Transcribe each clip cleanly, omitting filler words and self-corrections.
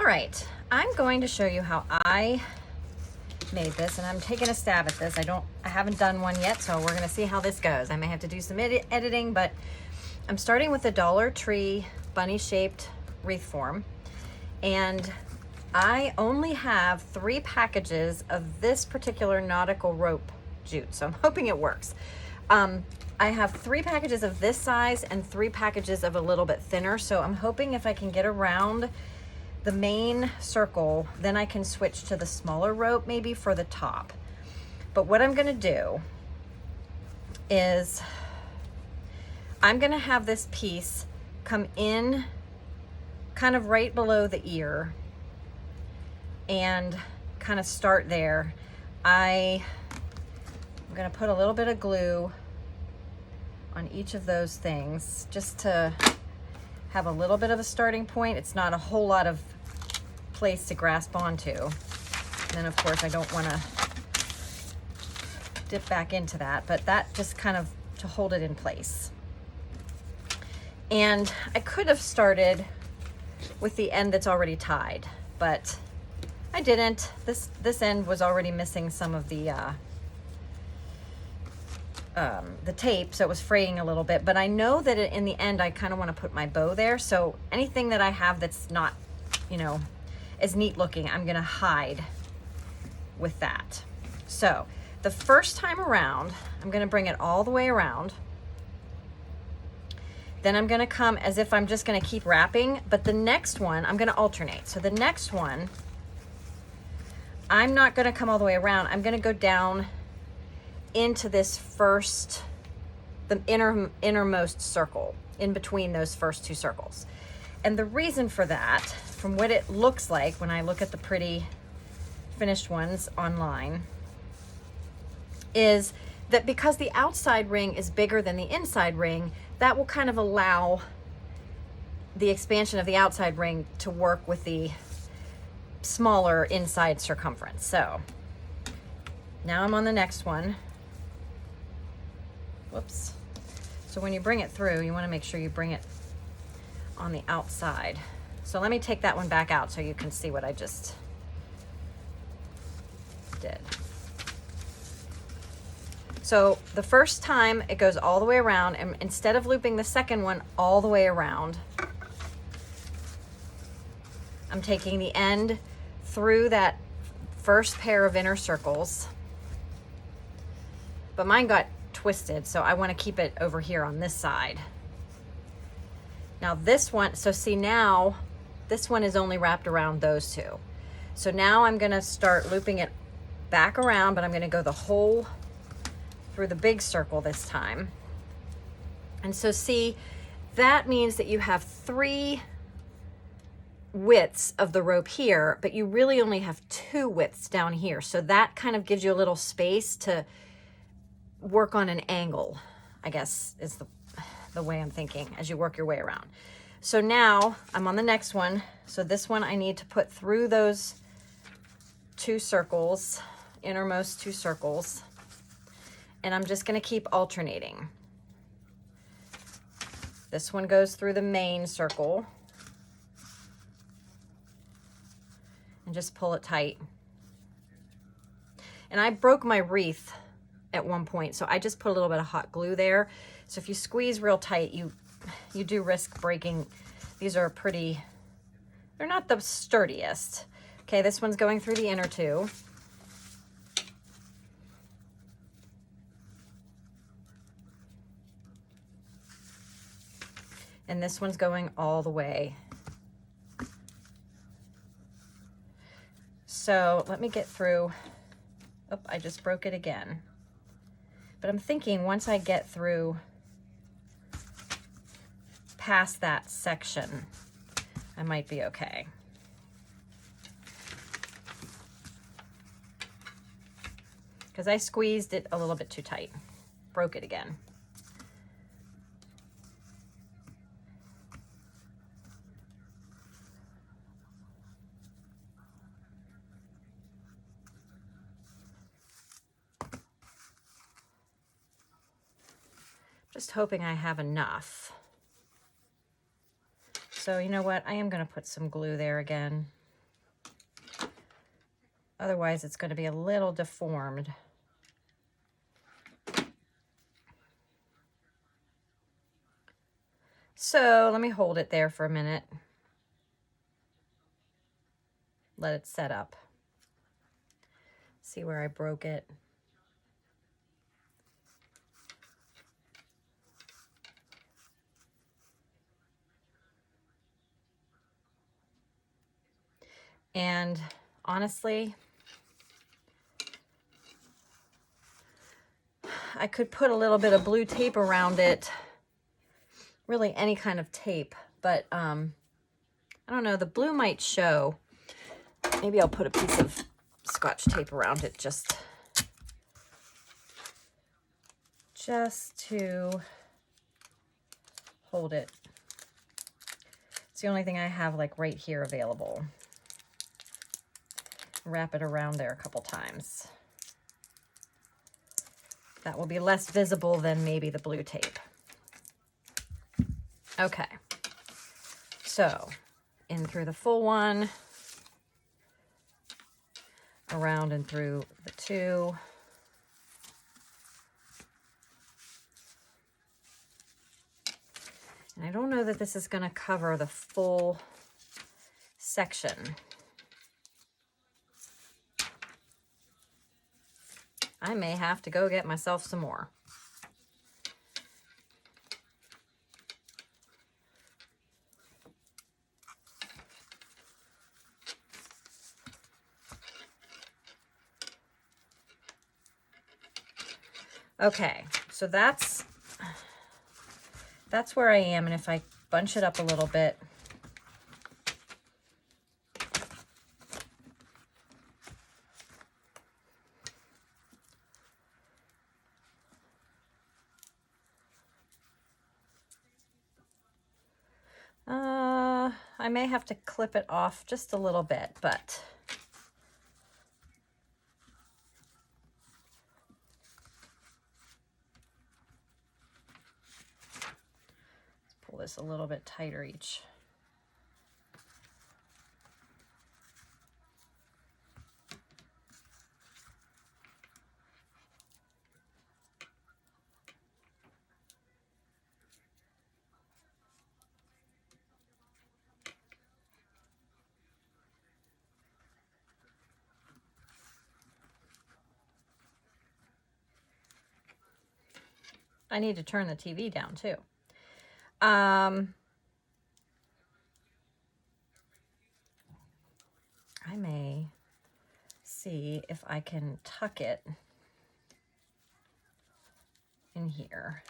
All right, I'm going to show you how I made this, and I'm taking a stab at this. I haven't done one yet, so we're gonna see how this goes. I may have to do some editing, but I'm starting with the Dollar Tree bunny-shaped wreath form, and I only have 3 packages of this particular nautical rope jute, so I'm hoping it works. I have 3 packages of this size and 3 packages of a little bit thinner, so I'm hoping if I can get around the main circle, then I can switch to the smaller rope maybe for the top. But what I'm gonna do is I'm gonna have this piece come in kind of right below the ear and kind of start there. I'm gonna put a little bit of glue on each of those things just to have a little bit of a starting point. It's not a whole lot of place to grasp onto. And then of course I don't want to dip back into that, but that just kind of to hold it in place. And I could have started with the end that's already tied, but I didn't. This end was already missing some of the tape, so it was fraying a little bit, but I know that in the end I kind of want to put my bow there, so anything that I have that's not, you know, as neat looking, I'm gonna hide with that. So the first time around, I'm gonna bring it all the way around. Then I'm gonna come as if I'm just gonna keep wrapping, but the next one, I'm gonna alternate. So the next one, I'm not gonna come all the way around. I'm gonna go down into this first, the innermost circle, in between those first 2 circles. And the reason for that, from what it looks like when I look at the pretty finished ones online, is that because the outside ring is bigger than the inside ring, that will kind of allow the expansion of the outside ring to work with the smaller inside circumference. So now I'm on the next one. Whoops. So when you bring it through, you want to make sure you bring it on the outside. So let me take that one back out so you can see what I just did. So the first time it goes all the way around, and instead of looping the second one all the way around, I'm taking the end through that first pair of inner circles, but mine got twisted, so I want to keep it over here on this side. Now this one, so see now, this one is only wrapped around those 2. So now I'm gonna start looping it back around, but I'm gonna go the whole through the big circle this time. And so see, that means that you have 3 widths of the rope here, but you really only have 2 widths down here. So that kind of gives you a little space to work on an angle, I guess is the way I'm thinking as you work your way around. So now I'm on the next one. So this one I need to put through those 2 circles, innermost 2 circles, and I'm just going to keep alternating. This one goes through the main circle and just pull it tight. And I broke my wreath at one point, so I just put a little bit of hot glue there. So if you squeeze real tight, you do risk breaking. These are pretty, they're not the sturdiest. Okay, this one's going through the inner 2. And this one's going all the way. So let me get through. Oh, I just broke it again. But I'm thinking once I get through past that section, I might be okay. Because I squeezed it a little bit too tight. Broke it again. Just hoping I have enough. So you know what? I am going to put some glue there again. Otherwise, it's going to be a little deformed. So let me hold it there for a minute. Let it set up. See where I broke it. And honestly, I could put a little bit of blue tape around it. Really any kind of tape, but I don't know, the blue might show. Maybe I'll put a piece of Scotch tape around it just to hold it. It's the only thing I have like right here available. Wrap it around there a couple times. That will be less visible than maybe the blue tape. Okay, so in through the full one, around and through the two. And I don't know that this is going to cover the full section. I may have to go get myself some more. Okay, so that's where I am, and if I bunch it up a little bit, I may have to clip it off just a little bit, but pull this a little bit tighter each. I need to turn the TV down too. I may see if I can tuck it in here.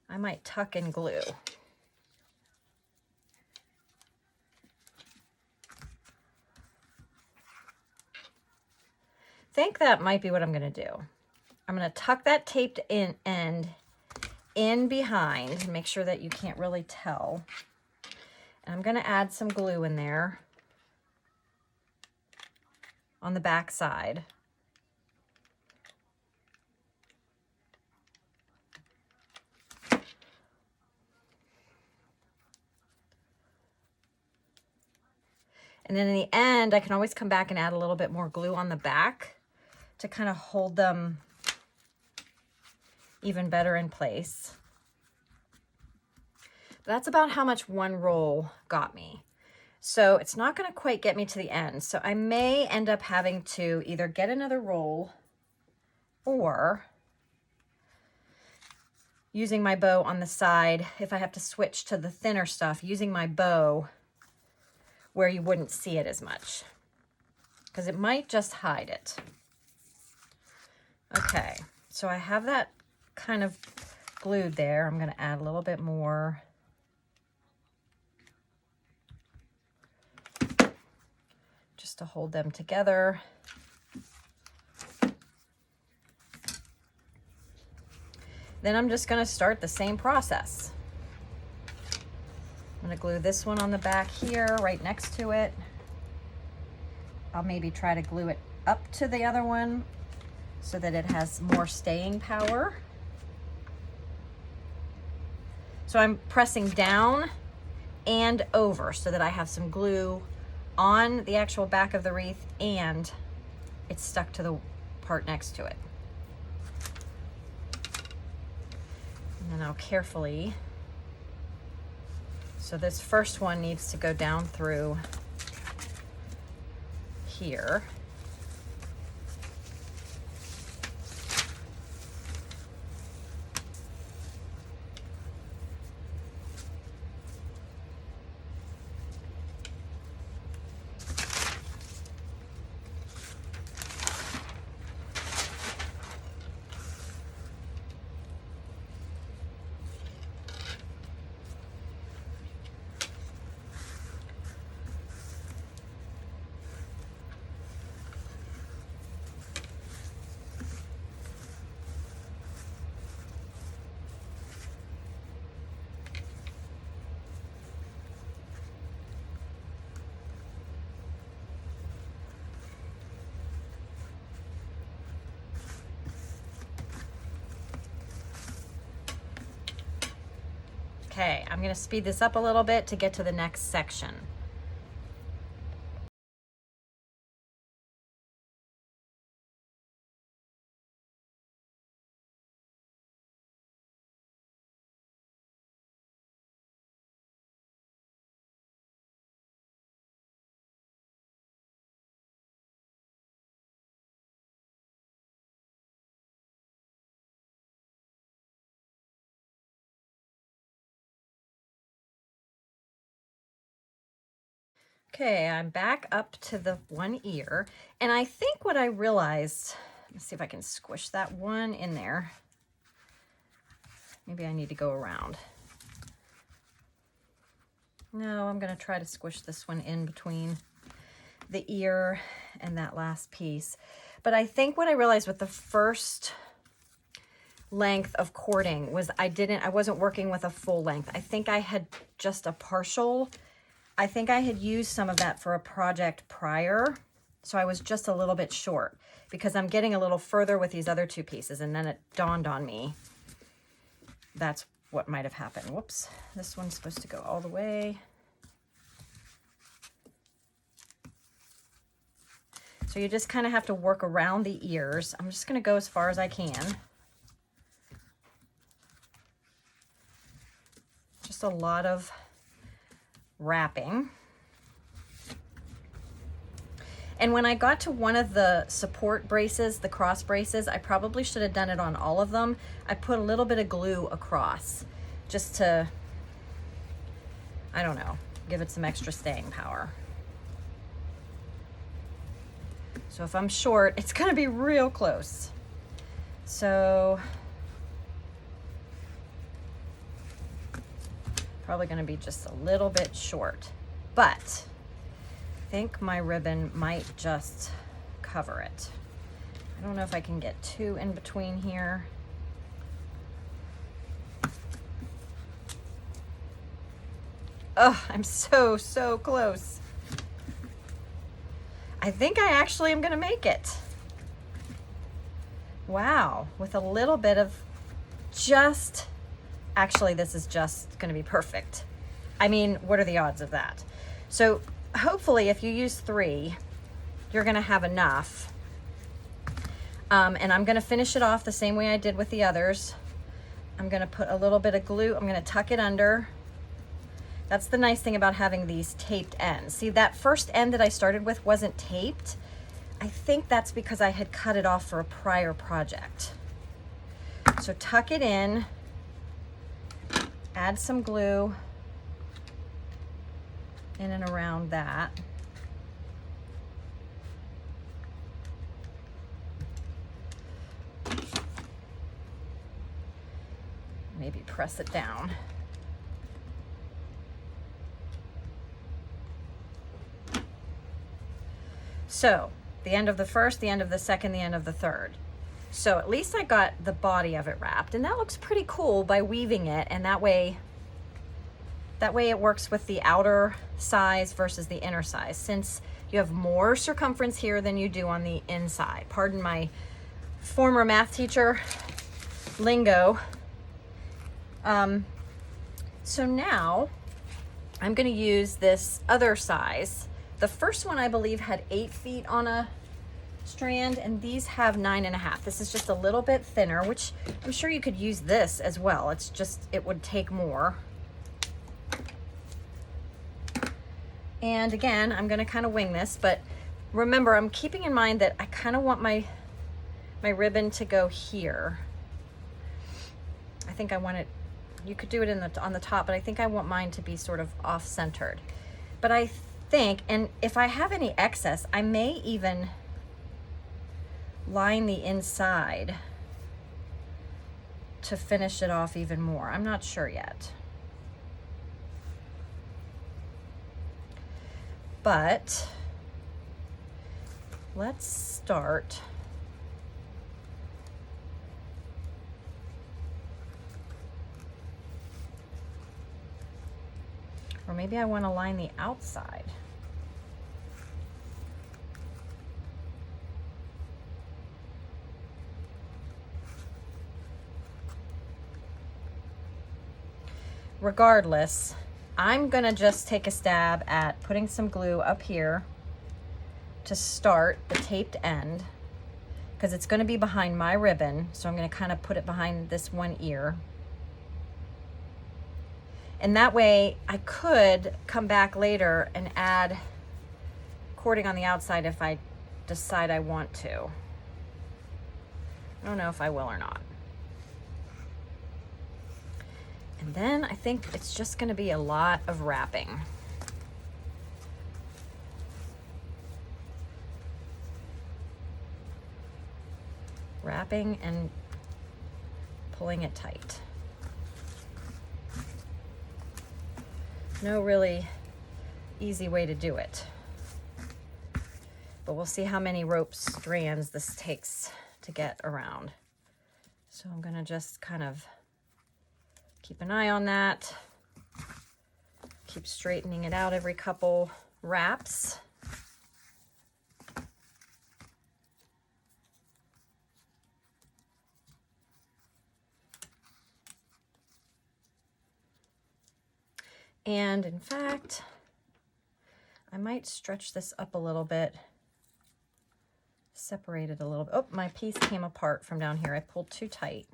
I might tuck and glue. I think that might be what I'm going to do. I'm going to tuck that taped end in behind, make sure that you can't really tell. And I'm going to add some glue in there on the back side. And then in the end, I can always come back and add a little bit more glue on the back to kind of hold them even better in place. That's about how much one roll got me. So it's not going to quite get me to the end. So I may end up having to either get another roll or using my bow on the side, if I have to switch to the thinner stuff, using my bow where you wouldn't see it as much, because it might just hide it. Okay, so I have that kind of glued there. I'm going to add a little bit more. Just to hold them together. Then I'm just going to start the same process. I'm going to glue this one on the back here, right next to it. I'll maybe try to glue it up to the other one so that it has more staying power. So I'm pressing down and over so that I have some glue on the actual back of the wreath and it's stuck to the part next to it. And then I'll carefully, so this first one needs to go down through here. Okay, I'm going to speed this up a little bit to get to the next section. Okay, I'm back up to the one ear, and I think what I realized, let's see if I can squish that one in there. Maybe I need to go around. No, I'm going to try to squish this one in between the ear and that last piece. But I think what I realized with the first length of cording was I wasn't working with a full length. I think I had just a partial. I think I had used some of that for a project prior, so I was just a little bit short because I'm getting a little further with these other two pieces, and then it dawned on me that's what might have happened. Whoops, this one's supposed to go all the way. So you just kind of have to work around the ears. I'm just going to go as far as I can. Just a lot of wrapping. And when I got to one of the support braces, the cross braces, I probably should have done it on all of them. I put a little bit of glue across just to, I don't know, give it some extra staying power. So if I'm short, it's going to be real close. So probably going to be just a little bit short, but I think my ribbon might just cover it. I don't know if I can get two in between here. Oh, I'm so close. I think I actually am going to make it. Wow, with a little bit of just, actually this is just going to be perfect. I mean, what are the odds of that? So hopefully if you use 3, you're going to have enough. And I'm going to finish it off the same way I did with the others. I'm going to put a little bit of glue. I'm going to tuck it under. That's the nice thing about having these taped ends. See, that first end that I started with wasn't taped. I think that's because I had cut it off for a prior project. So tuck it in, add some glue in and around that. Maybe press it down. So the end of the first, the end of the second, the end of the third. So at least I got the body of it wrapped, and that looks pretty cool by weaving it, and that way it works with the outer size versus the inner size, since you have more circumference here than you do on the inside. Pardon my former math teacher lingo. So now I'm going to use this other size The first one I believe had 8 feet on a strand, and these have 9.5. This is just a little bit thinner, which I'm sure you could use this as well. It's just, it would take more. And again, I'm gonna kind of wing this, but remember, I'm keeping in mind that I kind of want my ribbon to go here. I think I want it, you could do it on the top, but I think I want mine to be sort of off-centered. But I think, and if I have any excess, I may even line the inside to finish it off even more. I'm not sure yet. But let's start. Or maybe I want to line the outside. Regardless, I'm gonna just take a stab at putting some glue up here to start the taped end, because it's gonna be behind my ribbon, so I'm gonna kind of put it behind this one ear. And that way I could come back later and add cording on the outside if I decide I want to. I don't know if I will or not. And then I think it's just gonna be a lot of wrapping. Wrapping and pulling it tight. No really easy way to do it. But we'll see how many rope strands this takes to get around. So I'm gonna just kind of keep an eye on that. Keep straightening it out every couple wraps. And in fact, I might stretch this up a little bit, separate it a little bit. Oh, my piece came apart from down here. I pulled too tight.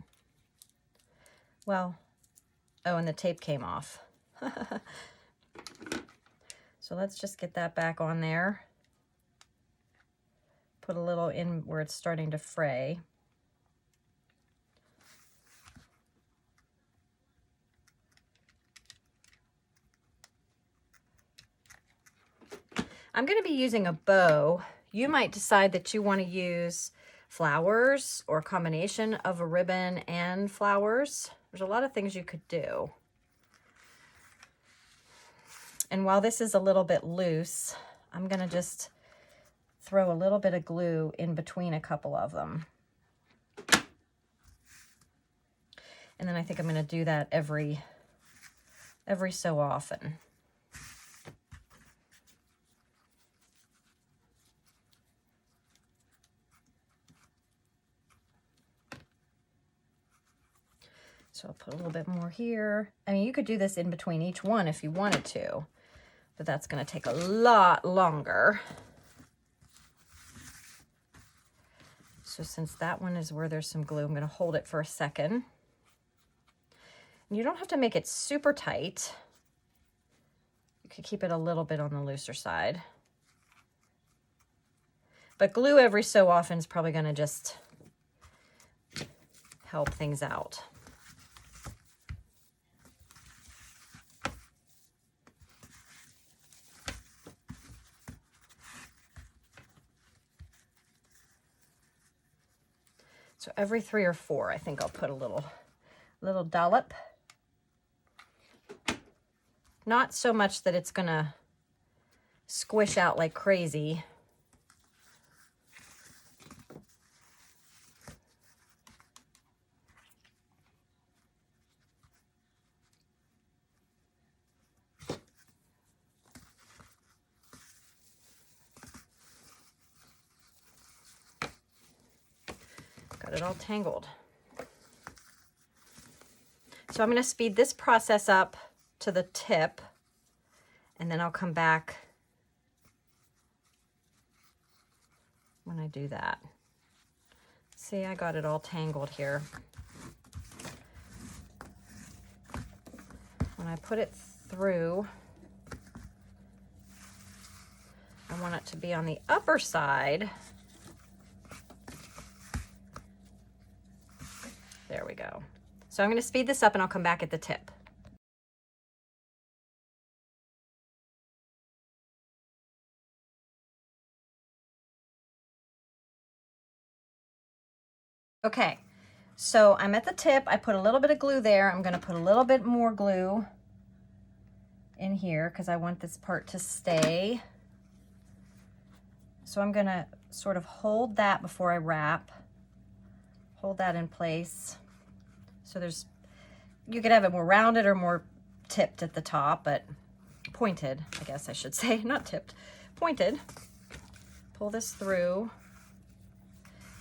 Well, oh, and the tape came off. So let's just get that back on there. Put a little in where it's starting to fray. I'm going to be using a bow. You might decide that you want to use flowers or a combination of a ribbon and flowers. There's a lot of things you could do. And while this is a little bit loose, I'm going to just throw a little bit of glue in between a couple of them. And then I think I'm going to do that every so often. So I'll put a little bit more here. I mean, you could do this in between each one if you wanted to, but that's going to take a lot longer. So since that one is where there's some glue, I'm going to hold it for a second. And you don't have to make it super tight. You could keep it a little bit on the looser side. But glue every so often is probably going to just help things out. So every 3 or 4, I think I'll put a little dollop. Not so much that it's gonna squish out like crazy. Got it all tangled. So I'm going to speed this process up to the tip, and then I'll come back when I do that. See, I got it all tangled here. When I put it through, I want it to be on the upper side. There we go. So I'm going to speed this up and I'll come back at the tip. Okay, so I'm at the tip. I put a little bit of glue there. I'm going to put a little bit more glue in here because I want this part to stay. So I'm going to sort of hold that before I wrap. Hold that in place. So you could have it more rounded or more tipped at the top, but pointed, I guess I should say, not tipped, pointed. Pull this through.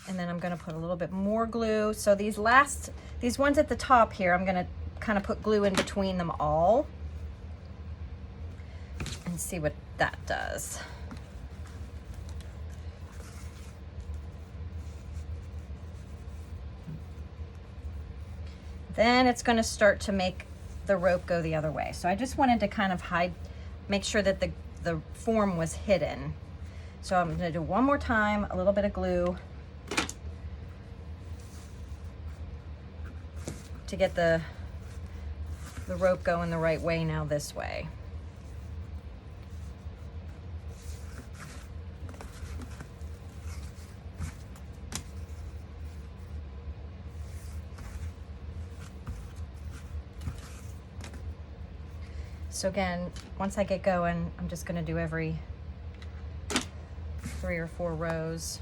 And then I'm going to put a little bit more glue. So these ones at the top here, I'm going to kind of put glue in between them all and see what that does. Then it's going to start to make the rope go the other way. So I just wanted to kind of make sure that the form was hidden. So I'm going to do one more time, a little bit of glue, to get the rope going the right way now this way. So again, once I get going, I'm just going to do every 3 or 4 rows.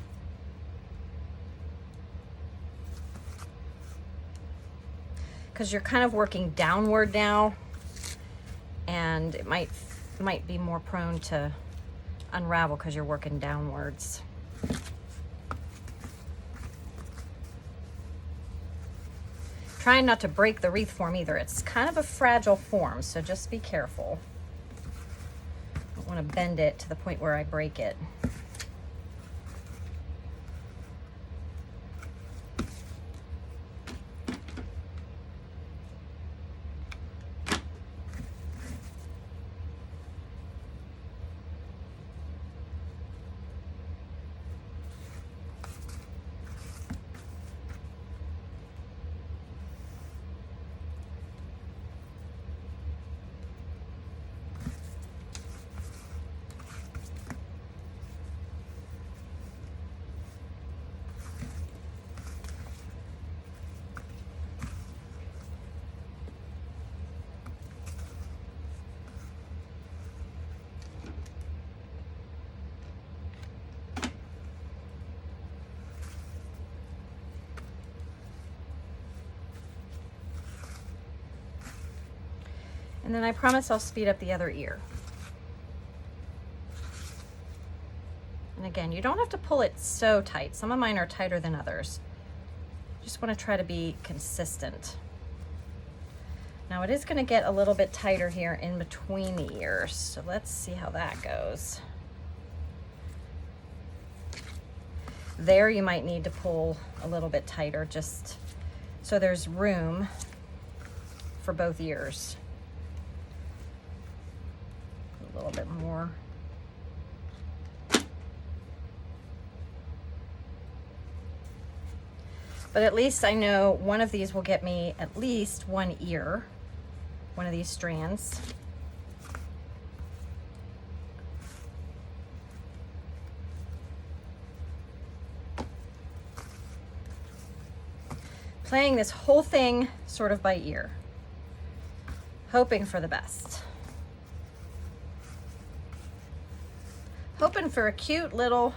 Because you're kind of working downward now, and it might be more prone to unravel because you're working downwards. Trying not to break the wreath form either. It's kind of a fragile form, so just be careful. Don't want to bend it to the point where I break it. And then I promise I'll speed up the other ear. And again, you don't have to pull it so tight. Some of mine are tighter than others. Just want to try to be consistent. Now it is going to get a little bit tighter here in between the ears. So let's see how that goes. There you might need to pull a little bit tighter just so there's room for both ears. A little bit more. But at least I know one of these will get me at least one ear, one of these strands. Playing this whole thing sort of by ear, hoping for the best. Hoping for a cute little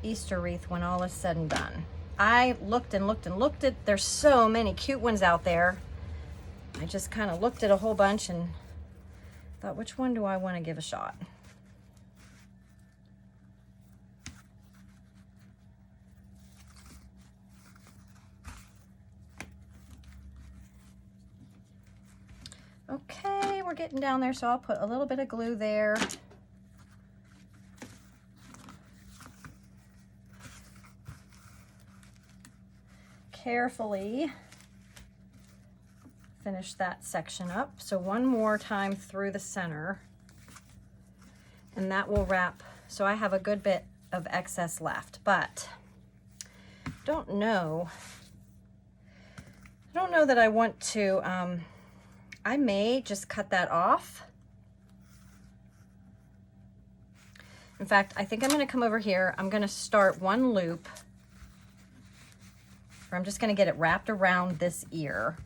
Easter wreath when all is said and done. I looked and looked and looked at, there's so many cute ones out there. I just kind of looked at a whole bunch and thought, which one do I want to give a shot? Okay, we're getting down there, so I'll put a little bit of glue there. carefully finish that section up. So one more time through the center, and that will wrap. So I have a good bit of excess left, but don't know that I want to, I may just cut that off. In fact, I think I'm gonna come over here. I'm gonna start one loop, or I'm just gonna get it wrapped around this ear,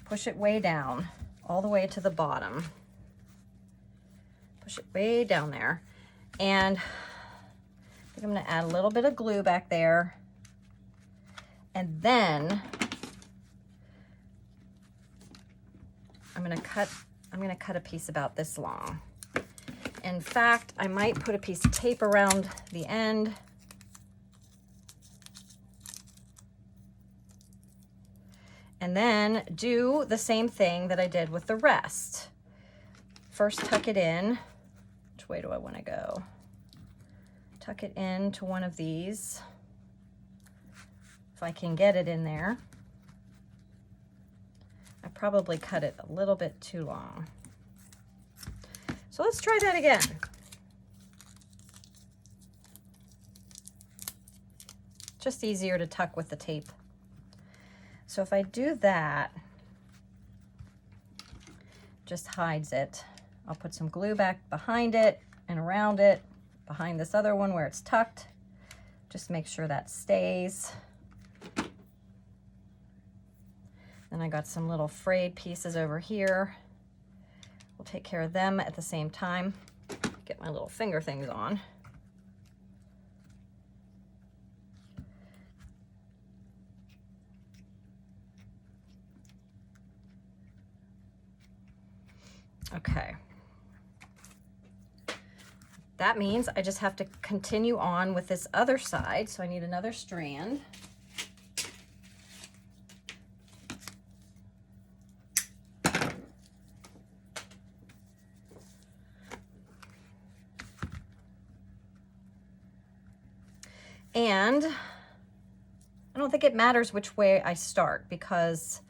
push it way down, all the way to the bottom. Push it way down there. And I think I'm gonna add a little bit of glue back there. And then I'm gonna cut a piece about this long. In fact, I might put a piece of tape around the end. And then do the same thing that I did with the rest. First, tuck it in. Which way do I want to go? Tuck it into one of these, if I can get it in there. I probably cut it a little bit too long. So let's try that again. Just easier to tuck with the tape. So if I do that, just hides it. I'll put some glue back behind it and around it, behind this other one where it's tucked. Just make sure that stays. Then I got some little frayed pieces over here. We'll take care of them at the same time. Get my little finger things on. Okay. That means I just have to continue on with this other side. So I need another strand. And I don't think it matters which way I start, because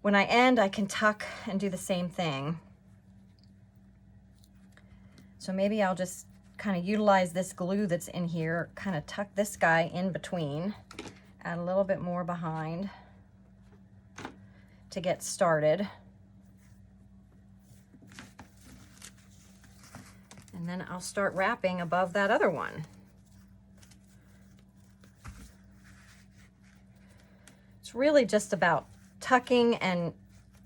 when I end, I can tuck and do the same thing. So maybe I'll just kind of utilize this glue that's in here, kind of tuck this guy in between, add a little bit more behind to get started. And then I'll start wrapping above that other one. It's really just about tucking and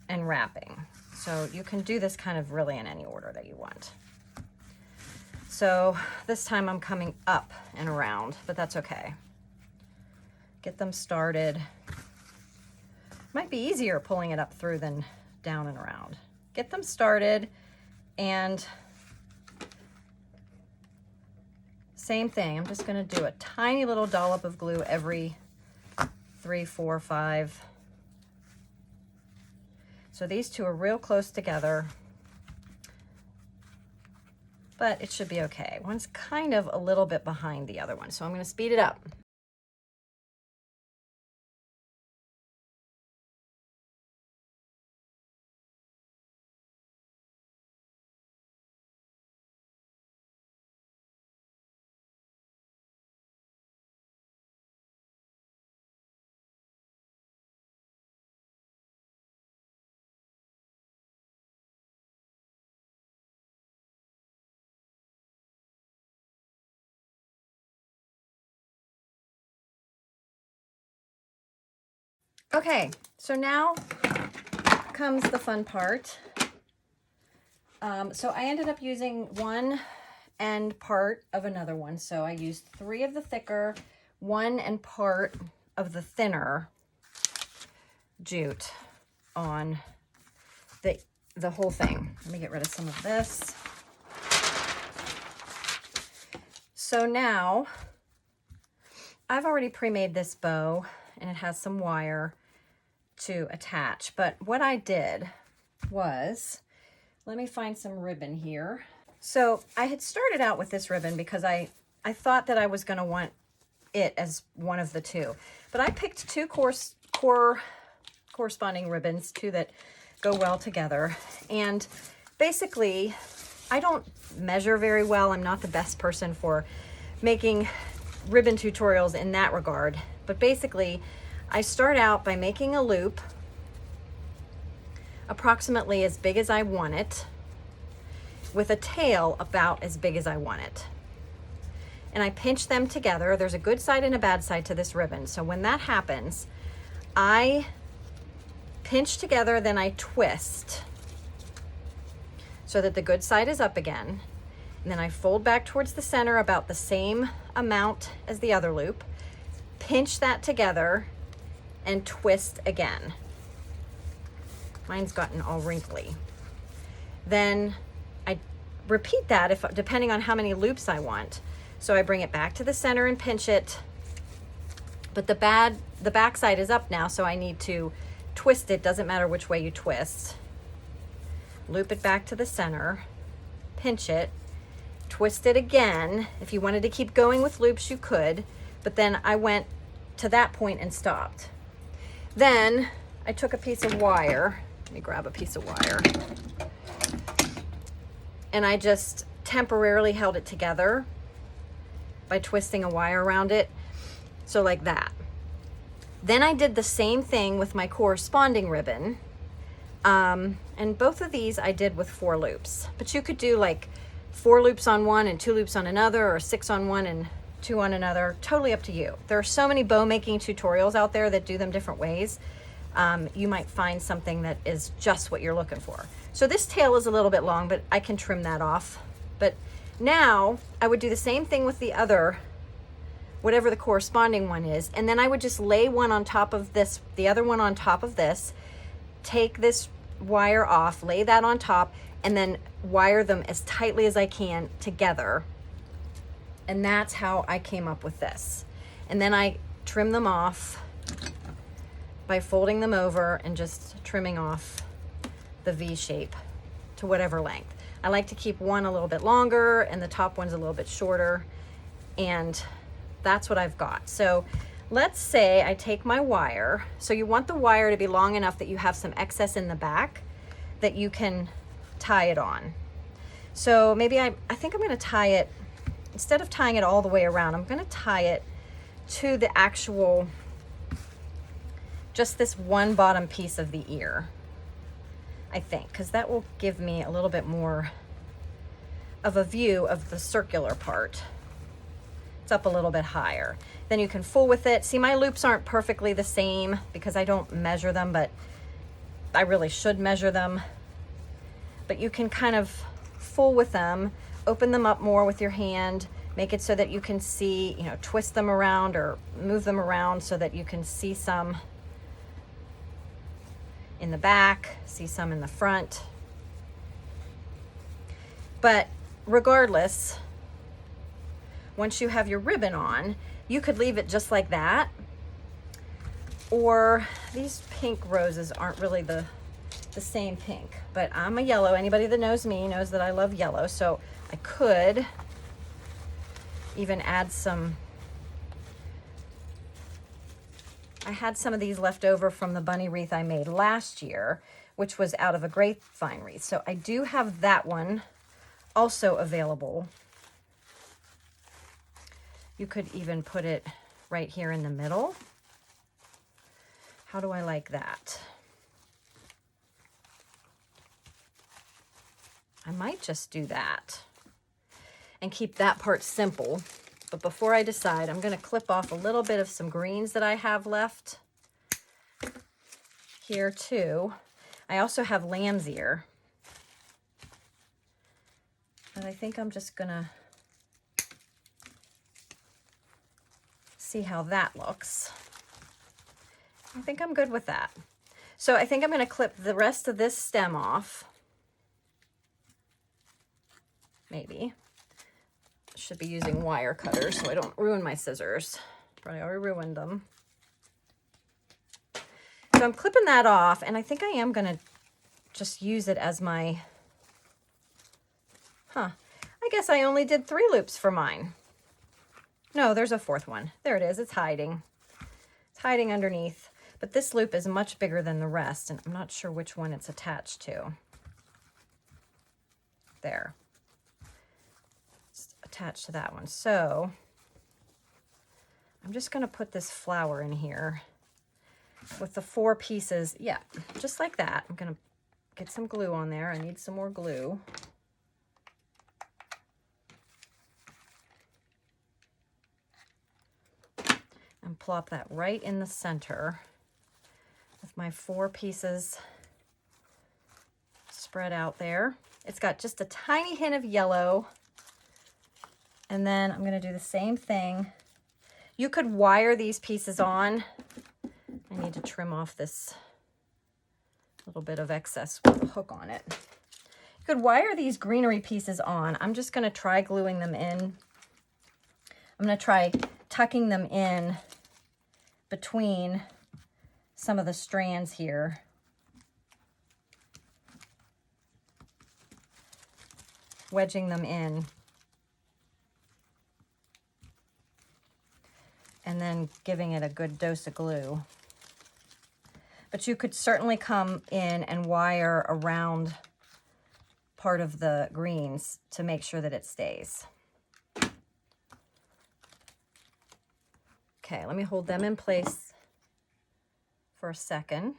wrapping. So you can do this kind of really in any order that you want. So this time I'm coming up and around, but that's okay. Get them started. Might be easier pulling it up through than down and around. Get them started, and same thing. I'm just gonna do a tiny little dollop of glue every 3, 4, 5. So these two are real close together, but it should be okay. One's kind of a little bit behind the other one, so I'm going to speed it up. Okay, so now comes the fun part. So I ended up using one end part of another one. So I used 3 of the thicker, 1 and part of the thinner jute on the whole thing. Let me get rid of some of this. So now I've already pre-made this bow, and it has some wire to attach. But what I did was, let me find some ribbon here. So I had started out with this ribbon because I thought that I was going to want it as one of the two. But I picked two corresponding ribbons, two that go well together. And basically, I don't measure very well. I'm not the best person for making ribbon tutorials in that regard. But basically, I start out by making a loop approximately as big as I want it, with a tail about as big as I want it. And I pinch them together. There's a good side and a bad side to this ribbon. So when that happens, I pinch together, then I twist so that the good side is up again. And then I fold back towards the center about the same amount as the other loop, pinch that together, and twist again. Mine's gotten all wrinkly. Then I repeat that depending on how many loops I want. So I bring it back to the center and pinch it, but the back side is up now, so I need to twist it. Doesn't matter which way you twist. Loop it back to the center, pinch it, twist it again. If you wanted to keep going with loops, you could, but then I went to that point and stopped. Then I took a piece of wire. Let me grab a piece of wire. And I just temporarily held it together by twisting a wire around it. So like that. Then I did the same thing with my corresponding ribbon. And both of these I did with 4 loops. But you could do like 4 loops on one and 2 loops on another, or 6 on one and 2 on another. Totally up to you. There are so many bow making tutorials out there that do them different ways. You might find something that is just what you're looking for. So this tail is a little bit long, but I can trim that off. But now I would do the same thing with the other, whatever the corresponding one is, and then I would just lay one on top of this, the other one on top of this, take this wire off, lay that on top, and then wire them as tightly as I can together. And that's how I came up with this. And then I trim them off by folding them over and just trimming off the V shape to whatever length. I like to keep one a little bit longer and the top one's a little bit shorter, and that's what I've got. So let's say I take my wire. So you want the wire to be long enough that you have some excess in the back that you can tie it on. So maybe I think I'm going to tie it, instead of tying it all the way around, I'm going to tie it to the actual, just this one bottom piece of the ear, I think, because that will give me a little bit more of a view of the circular part. It's up a little bit higher. Then you can fool with it. See, my loops aren't perfectly the same because I don't measure them, but I really should measure them. But you can kind of fool with them, open them up more with your hand, make it so that you can see, you know, twist them around or move them around so that you can see some in the back, see some in the front. But regardless, once you have your ribbon on, you could leave it just like that. Or these pink roses aren't really the same pink, but I'm a yellow. Anybody that knows me knows that I love yellow. So I could even add some, I had some of these left over from the bunny wreath I made last year, which was out of a grapevine wreath. So I do have that one also available. You could even put it right here in the middle. How do I like that? I might just do that and keep that part simple. But before I decide, I'm going to clip off a little bit of some greens that I have left here too. I also have lamb's ear. But I think I'm just going to see how that looks. I think I'm good with that. So I think I'm going to clip the rest of this stem off. Maybe. Should be using wire cutters so I don't ruin my scissors. Probably already ruined them. So I'm clipping that off, and I think I am going to just use it as my, I guess I only did 3 loops for mine. No, there's a 4th one. There it is. It's hiding. It's hiding underneath, but this loop is much bigger than the rest, and I'm not sure which one it's attached to. There. It's attached to that one. So I'm just going to put this flower in here with the 4 pieces. Yeah, just like that. I'm going to get some glue on there. I need some more glue. And plop that right in the center with my 4 pieces spread out there. It's got just a tiny hint of yellow. And then I'm going to do the same thing. You could wire these pieces on. I need to trim off this little bit of excess with a hook on it. You could wire these greenery pieces on. I'm just going to try gluing them in. I'm going to try tucking them in between some of the strands here. Wedging them in. And then giving it a good dose of glue. But you could certainly come in and wire around part of the greens to make sure that it stays. Okay, let me hold them in place for a second.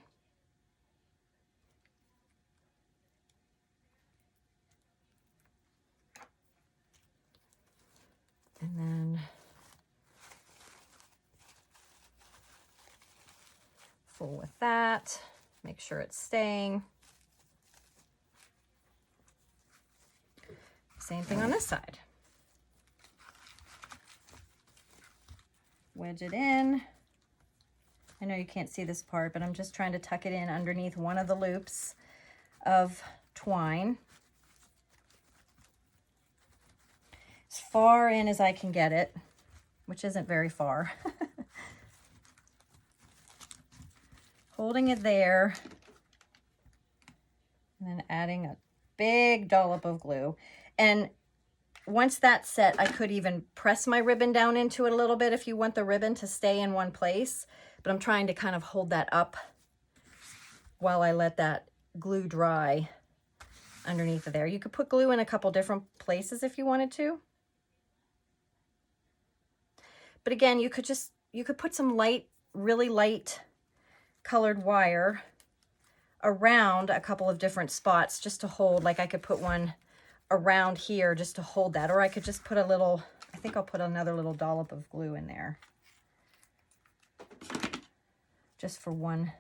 And then full with that. Make sure it's staying. Same thing on this side. Wedge it in. I know you can't see this part, but I'm just trying to tuck it in underneath one of the loops of twine. As far in as I can get it, which isn't very far. Holding it there, and then adding a big dollop of glue. And once that's set, I could even press my ribbon down into it a little bit if you want the ribbon to stay in one place. But I'm trying to kind of hold that up while I let that glue dry underneath of there. You could put glue in a couple different places if you wanted to. But again, you could put some light, really light colored wire around a couple of different spots just to hold, like I could put one around here just to hold that, or I could just put a little, I think I'll put another little dollop of glue in there just for one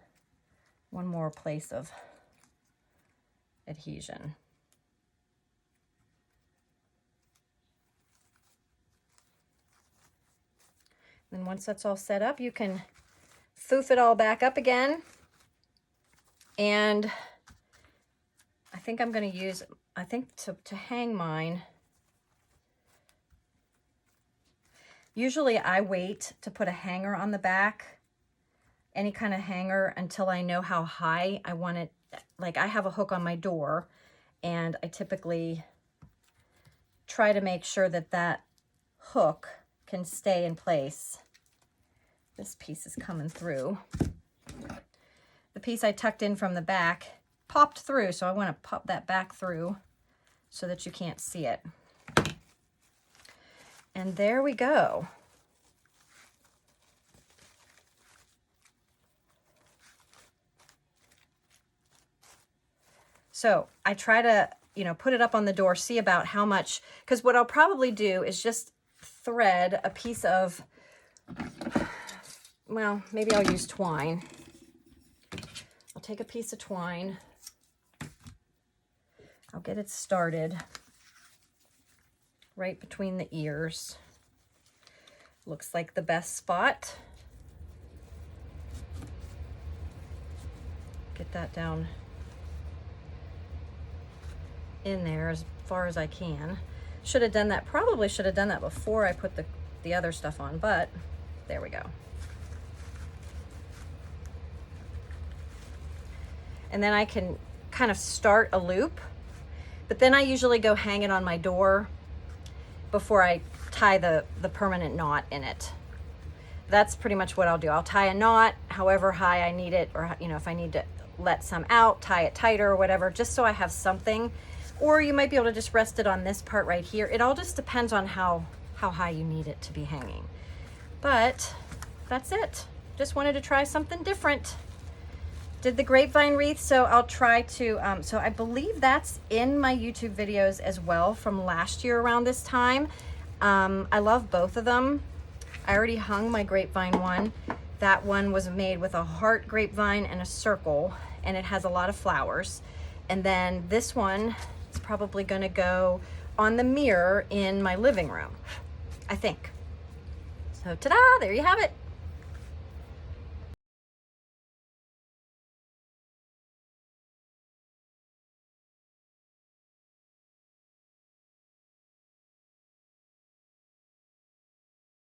more place of adhesion. Then once that's all set up, you can foof it all back up again. And I think I'm going to use, to hang mine, usually I wait to put a hanger on the back, any kind of hanger, until I know how high I want it. Like I have a hook on my door, and I typically try to make sure that that hook can stay in place. This piece is coming through. The piece I tucked in from the back popped through, so I want to pop that back through so that you can't see it. And there we go. So I try to, put it up on the door, see about how much, because what I'll probably do is just thread a piece of, well, maybe I'll use twine. I'll take a piece of twine. I'll get it started right between the ears. Looks like the best spot. Get that down in there as far as I can. Should have done that, probably should have done that before I put the other stuff on, but there we go. And then I can kind of start a loop, but then I usually go hang it on my door before I tie the permanent knot in it. that's pretty much what I'll do. I'll tie a knot however high I need it, or, you know, if I need to let some out, tie it tighter or whatever, just so I have something. Or you might be able to just rest it on this part right here. It all just depends on how high you need it to be hanging. But that's it. Just wanted to try something different. Did the grapevine wreath, so I'll try to, so I believe that's in my YouTube videos as well from last year around this time. I love both of them. I already hung my grapevine one. That one was made with a heart grapevine and a circle, and it has a lot of flowers. And then this one is probably gonna go on the mirror in my living room, I think. So ta-da, there you have it.